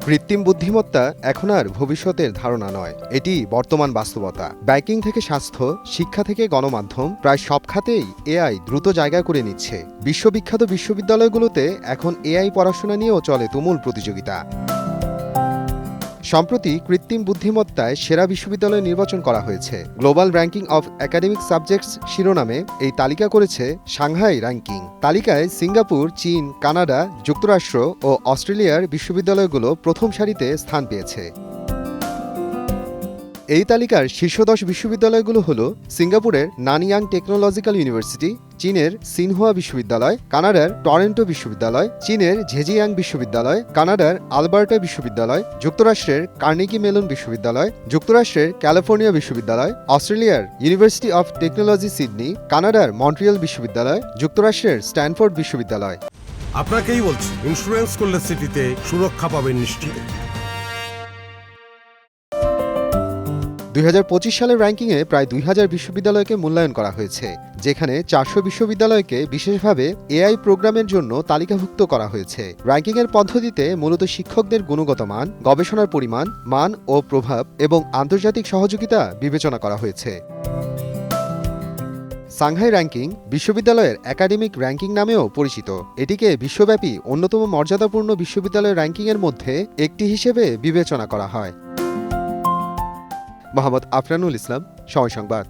কৃত্রিম বুদ্ধিমত্তা এখন আর ভবিষ্যতের ধারণা নয়, এটি বর্তমান বাস্তবতা। ব্যাংকিং থেকে স্বাস্থ্য, শিক্ষা থেকে গণমাধ্যম, প্রায় সব খাতেই এআই দ্রুত জায়গা করে নিচ্ছে। বিশ্ববিখ্যাত বিশ্ববিদ্যালয়গুলোতে এখন এআই পড়াশোনা নিয়েও চলে তুমুল প্রতিযোগিতা। সম্প্রতি কৃত্রিম বুদ্ধিমত্তায় সেরা বিশ্ববিদ্যালয় নির্বাচন করা হয়েছে। Global ranking of academic subjects শিরোনামে এই তালিকা করেছে সাংহাই র্যাঙ্কিং। তালিকায় সিঙ্গাপুর, চীন, কানাডা, যুক্তরাষ্ট্র ও অস্ট্রেলিয়ার বিশ্ববিদ্যালয়গুলো প্রথম সারিতে স্থান পেয়েছে। এই তালিকার শীর্ষ 10 বিশ্ববিদ্যালয়গুলো হল সিঙ্গাপুরের নানইয়াং টেকনোলজিক্যাল ইউনিভার্সিটি, চীনের সিনহুয়া বিশ্ববিদ্যালয়, কানাডার টরন্টো বিশ্ববিদ্যালয়, চীনের ঝেজিয়াং বিশ্ববিদ্যালয়, কানাডার আলবার্টা বিশ্ববিদ্যালয়, যুক্তরাষ্ট্রের কার্নেগি মেলন বিশ্ববিদ্যালয়, যুক্তরাষ্ট্রের ক্যালিফোর্নিয়া বিশ্ববিদ্যালয়, অস্ট্রেলিয়ার ইউনিভার্সিটি অফ টেকনোলজি সিডনি, কানাডার মন্ট্রিয়াল বিশ্ববিদ্যালয়, যুক্তরাষ্ট্রের স্ট্যানফোর্ড বিশ্ববিদ্যালয়। আপনাকেই বলছি, ইন্স্যুরেন্স করলে সিটিতে সুরক্ষা পাবেন নিশ্চিত। 2025 সালের র্যাঙ্কিংয়ে প্রায় 2000 বিশ্ববিদ্যালয়কে মূল্যায়ন করা হয়েছে, যেখানে 400 বিশ্ববিদ্যালয়কে বিশেষভাবে এআই প্রোগ্রামের জন্য তালিকাভুক্ত করা হয়েছে। র্যাঙ্কিংয়ের পদ্ধতিতে মূলত শিক্ষকদের গুণগত মান, গবেষণার পরিমাণ, মান ও প্রভাব এবং আন্তর্জাতিক সহযোগিতা বিবেচনা করা হয়েছে। সাংহাই র্যাঙ্কিং বিশ্ববিদ্যালয়ের একাডেমিক র্যাঙ্কিং নামেও পরিচিত। এটিকে বিশ্বব্যাপী অন্যতম মর্যাদাপূর্ণ বিশ্ববিদ্যালয় র্যাঙ্কিংয়ের মধ্যে একটি হিসেবে বিবেচনা করা হয়। মোহাম্মদ আফরানুল ইসলাম, সময় সংবাদ।